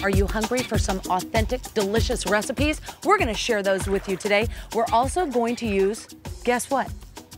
Are you hungry for some authentic, delicious recipes? We're gonna share those with you today. We're also going to use, guess what?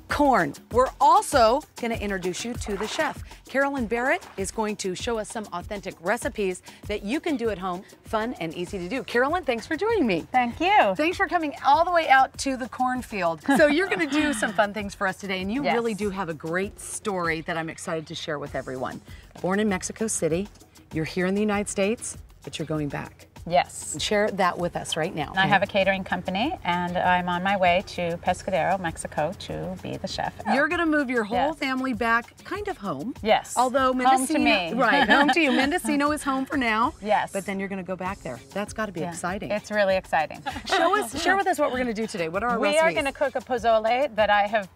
Corn. We're also gonna introduce you to the chef. Carolen Barrett is going to show us some authentic recipes that you can do at home, fun and easy to do. Carolen, thanks for joining me. Thank you. Thanks for coming all the way out to the cornfield. So you're gonna do some fun things for us today, and you really do have a great story that I'm excited to share with everyone. Born in Mexico City, you're here in the United States, but you're going back. Yes. Share that with us right now. I have a catering company, and I'm on my way to Pescadero, Mexico, to be the chef. You're going to move your whole family back, kind of home. Yes. Although Mendocino, home to me. Right, home to you. Mendocino is home for now. Yes. But then you're going to go back there. That's got to be exciting. It's really exciting. Share with us what we're going to do today. What are our recipes? We are going to cook a pozole that I have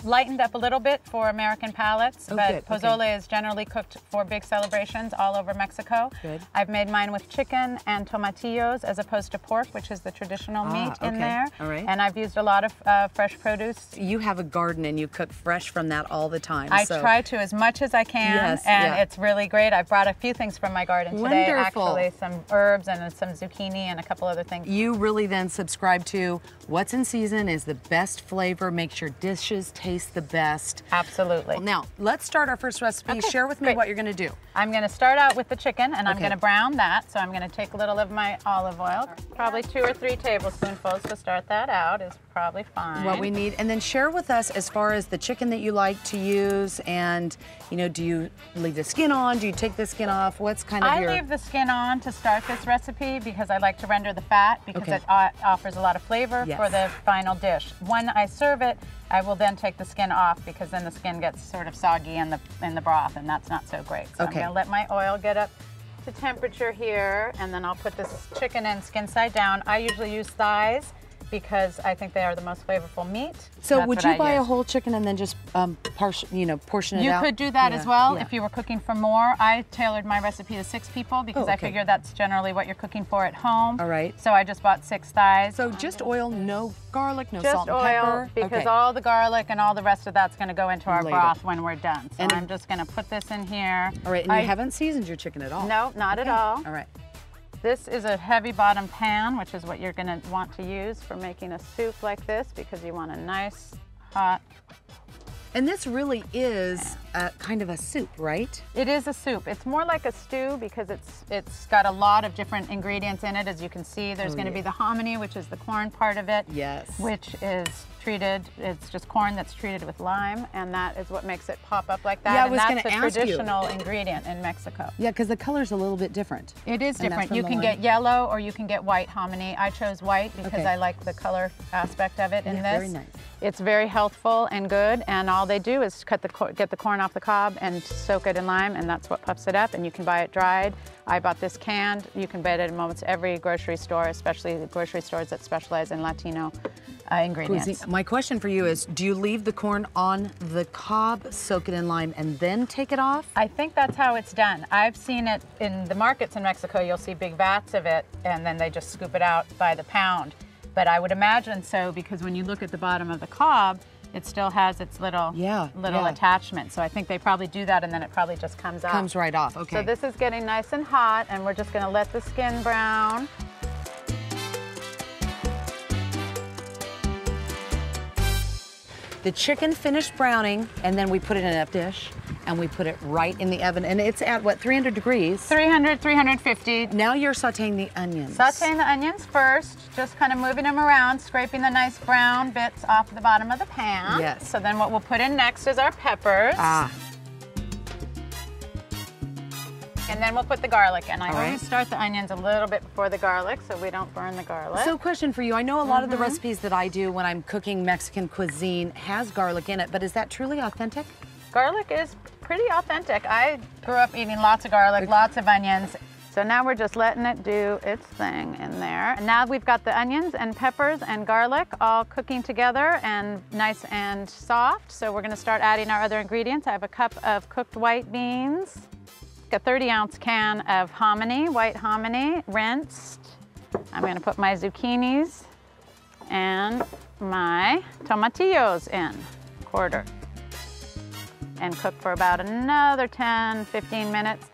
lightened up a little bit for American palates, but pozole is generally cooked for big celebrations all over Mexico. Good. I've made mine with chicken and tomatillos as opposed to pork, which is the traditional meat in there. All right. And I've used a lot of fresh produce. You have a garden and you cook fresh from that all the time. I try to as much as I can, and it's really great. I brought a few things from my garden today. Wonderful. Actually, some herbs and some zucchini and a couple other things. You really then subscribe to what's in season is the best flavor, makes your dishes taste the best. Absolutely. Well, now, let's start our first recipe. Share with me what you're going to do. I'm going to start out with the chicken, and I'm going to brown that. So I'm going to take a little of my olive oil, probably 2 or 3 tablespoonfuls to start that out is probably fine. What we need, and then share with us as far as the chicken that you like to use, and do you leave the skin on? Do you take the skin off? What's kind of I leave the skin on to start this recipe because I like to render the fat because it offers a lot of flavor for the final dish. When I serve it, I will then take the skin off because then the skin gets sort of soggy in the broth, and that's not so great. So I'm going to let my oil get up to temperature here, and then I'll put this chicken in skin side down. I usually use thighs because I think they are the most flavorful meat. So would you buy a whole chicken and then just portion it you out? You could do that as well if you were cooking for more. I tailored my recipe to 6 people because I figured that's generally what you're cooking for at home. All right. So I just bought 6 thighs. So just oil, no garlic, no salt and oil, pepper? Because all the garlic and all the rest of that's going to go into our broth when we're done. So I'm just going to put this in here. All right, and you haven't seasoned your chicken at all? No, not at all. All right. This is a heavy bottom pan, which is what you're going to want to use for making a soup like this because you want a nice, hot. And this really is kind of a soup, right? It is a soup. It's more like a stew because it's got a lot of different ingredients in it. As you can see, there's going to be the hominy, which is the corn part of it. Yes. Which is treated, it's just corn that's treated with lime, and that is what makes it pop up like that. Yeah, I was and that's a traditional ingredient in Mexico. Yeah, because the color's a little bit different. It is different. You can get yellow or you can get white hominy. I chose white because I like the color aspect of it in this. Very nice. It's very healthful and good, and all they do is get the corn off the cob and soak it in lime, and that's what puffs it up, and you can buy it dried. I bought this canned. You can buy it at almost every grocery store, especially the grocery stores that specialize in Latino ingredients. My question for you is, do you leave the corn on the cob, soak it in lime, and then take it off? I think that's how it's done. I've seen it in the markets in Mexico. You'll see big vats of it, and then they just scoop it out by the pound. But I would imagine so because when you look at the bottom of the cob, it still has its little attachment. So I think they probably do that, and then it probably just comes out. Comes right off, okay. So this is getting nice and hot, and we're just going to let the skin brown. The chicken finished browning, and then we put it in a dish, and we put it right in the oven. And it's at, what, 300 degrees? 300, 350. Now you're sauteing the onions. Sauteing the onions first, just kind of moving them around, scraping the nice brown bits off the bottom of the pan. Yes. So then what we'll put in next is our peppers. And then we'll put the garlic in. I always start the onions a little bit before the garlic so we don't burn the garlic. So question for you, I know a lot of the recipes that I do when I'm cooking Mexican cuisine has garlic in it, but is that truly authentic? Garlic is pretty authentic. I grew up eating lots of garlic, lots of onions. So now we're just letting it do its thing in there. And now we've got the onions and peppers and garlic all cooking together and nice and soft. So we're gonna start adding our other ingredients. I have a cup of cooked white beans, a 30-ounce can of hominy, white hominy, rinsed. I'm gonna put my zucchinis and my tomatillos in, quarter. And cook for about another 10, 15 minutes.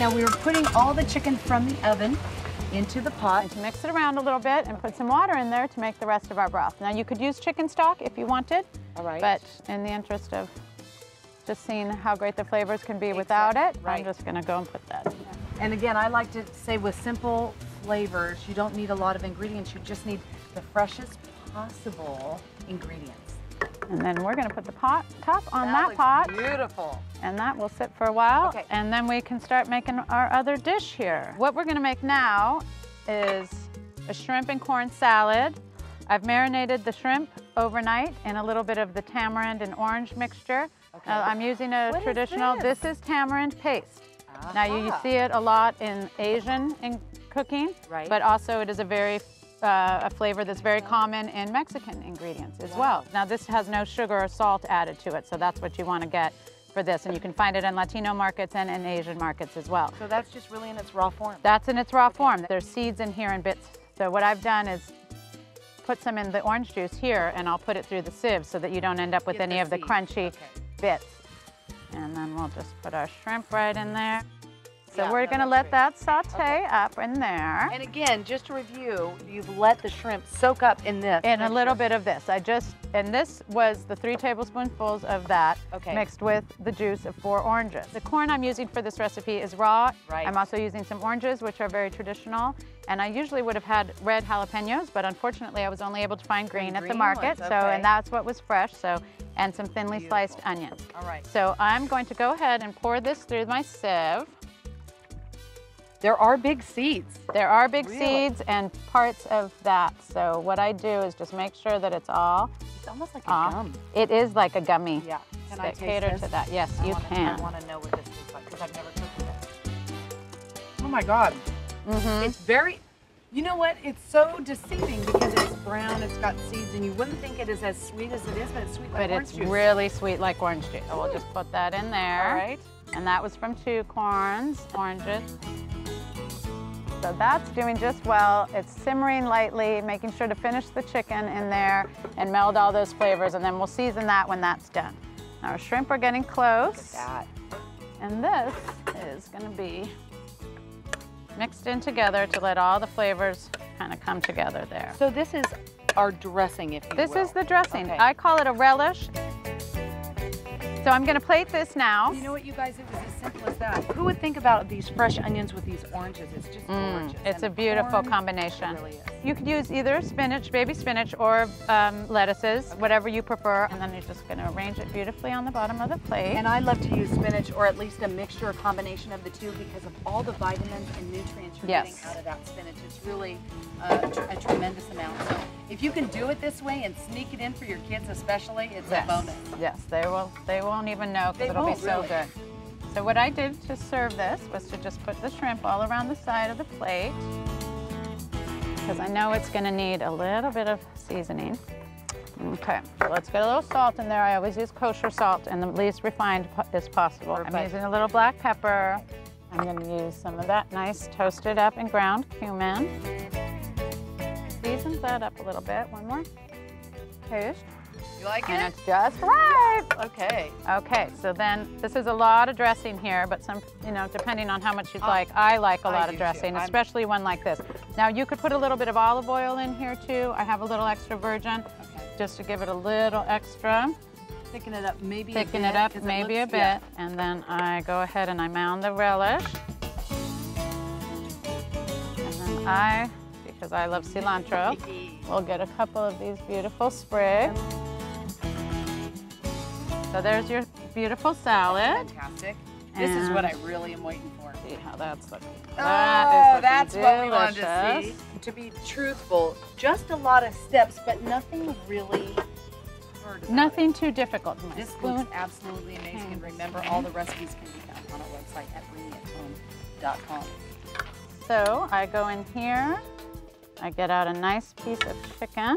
Now we were putting all the chicken from the oven into the pot. And to mix it around a little bit and put some water in there to make the rest of our broth. Now you could use chicken stock if you wanted, All right. but in the interest of just seeing how great the flavors can be without it, right. I'm just gonna go and put that in there. And again, I like to say with simple flavors, you don't need a lot of ingredients. You just need the freshest possible ingredients. And then we're gonna put the top on that looks pot. Beautiful. And that will sit for a while. Okay. And then we can start making our other dish here. What we're gonna make now is a shrimp and corn salad. I've marinated the shrimp overnight in a little bit of the tamarind and orange mixture. Okay. I'm using a What is traditional, this? is tamarind paste. Now you see it a lot in Asian cooking, Right. but also it is a flavor that's very common in Mexican ingredients as well. Now this has no sugar or salt added to it, so that's what you want to get for this, and you can find it in Latino markets and in Asian markets as well. So that's just really in its raw form. That's in its raw form. There's seeds in here and bits. So what I've done is put some in the orange juice here, and I'll put it through the sieve so that you don't end up with Get any the of the seeds. crunchy Okay. bits. And then we'll just put our shrimp right in there. So Yeah, we're no, gonna that's let great. that saute Okay. up in there. And again, just to review, you've let the shrimp soak up in this. And a little mixture. bit of this. And this was the 3 tablespoonfuls of that Okay. mixed with the juice of 4 oranges. The corn I'm using for this recipe is raw. Right. I'm also using some oranges, which are very traditional. And I usually would have had red jalapenos, but unfortunately I was only able to find green at the green market. ones, So, okay. and that's what was fresh. So, and some thinly sliced Beautiful. onions. All right. So I'm going to go ahead and pour this through my sieve. There are big seeds. There are big Really? seeds and parts of that. So what I do is just make sure that it's all It's almost like a off. gum. It is like a gummy. Yeah. Can I stick. taste Cater this? to that. Yes, you I can. want to know what this tastes like because I've never cooked this. Oh my God. Mm-hmm. It's very, you know what? It's so deceiving because it's brown, it's got seeds, and you wouldn't think it is as sweet as it is, but it's sweet like But orange it's juice. really sweet like orange juice. So we'll just put that in there. All right. And that was from 2 corns, oranges. So that's doing just well. It's simmering lightly, making sure to finish the chicken in there and meld all those flavors, and then we'll season that when that's done. Now our shrimp are getting close. That. And this is gonna be mixed in together to let all the flavors kind of come together there. So this is our dressing, if you This will. is the dressing. Okay. I call it a relish. So I'm gonna plate this now. You know what, you guys? It was as simple as that. Who would think about these fresh onions with these oranges? It's just gorgeous. It's And a beautiful corn, combination. It really is. You could use either spinach, baby spinach, or lettuces, whatever you prefer. And then you're just gonna arrange it beautifully on the bottom of the plate. And I love to use spinach, or at least a mixture or combination of the two, because of all the vitamins and nutrients you're Yes. getting out of that spinach. It's really a tremendous amount. So if you can do it this way and sneak it in for your kids especially, it's a bonus. Yes, they won't even know They because it'll be won't, so really. good. So what I did to serve this was to just put the shrimp all around the side of the plate, because I know it's gonna need a little bit of seasoning. Okay, so let's get a little salt in there. I always use kosher salt and the least refined as possible. I'm Perfect. using a little black pepper. I'm gonna use some of that nice toasted up and ground cumin. Season that up a little bit. One more taste. You like And it? it's just right. Okay. Okay, so then this is a lot of dressing here, but some, depending on how much you'd like. I like a I lot do of too. dressing, especially one like this. Now you could put a little bit of olive oil in here too. I have a little extra virgin, just to give it a little extra. Thicken it up maybe Thicken a it bit, up 'cause maybe a looks- bit, yeah. and then I go ahead and I mound the relish. And then because I love cilantro, we'll get a couple of these beautiful sprigs. So there's your beautiful salad. Fantastic. This is what I And- really am waiting for. See how that's looking. Oh, That is that's looking what we wanted to delicious. see. To be truthful, just a lot of steps, but nothing really hard about Nothing too difficult. My it. This spoon. looks absolutely amazing. And remember, all the recipes can be found on our website at bringithome.com. So I go in here, I get out a nice piece of chicken.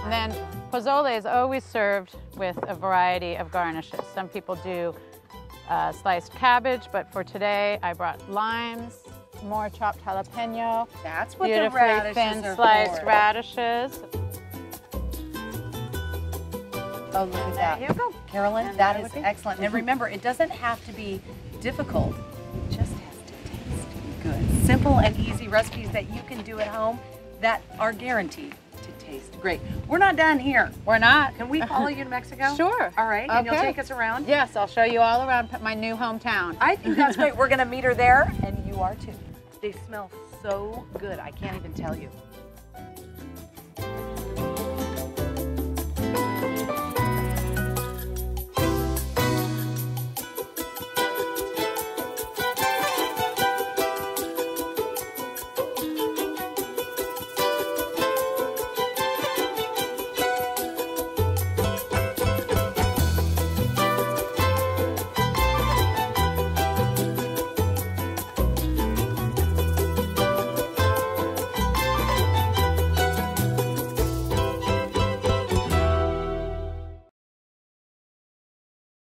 And then pozole is always served with a variety of garnishes. Some people do sliced cabbage, but for today I brought limes, more chopped jalapeno, That's what the beautifully radishes thin are sliced for. radishes. Oh, look at that. There you go. Carolyn, And that that is would be- excellent. And remember, it doesn't have to be difficult. It just has to taste good. Simple and easy recipes that you can do at home that are guaranteed to taste great. We're not done here. We're not. Can we follow you to Mexico? Sure. All right, and you'll Okay. take us around? Yes, I'll show you all around my new hometown. I think that's great. We're gonna meet her there, and you are too. They smell so good, I can't even tell you.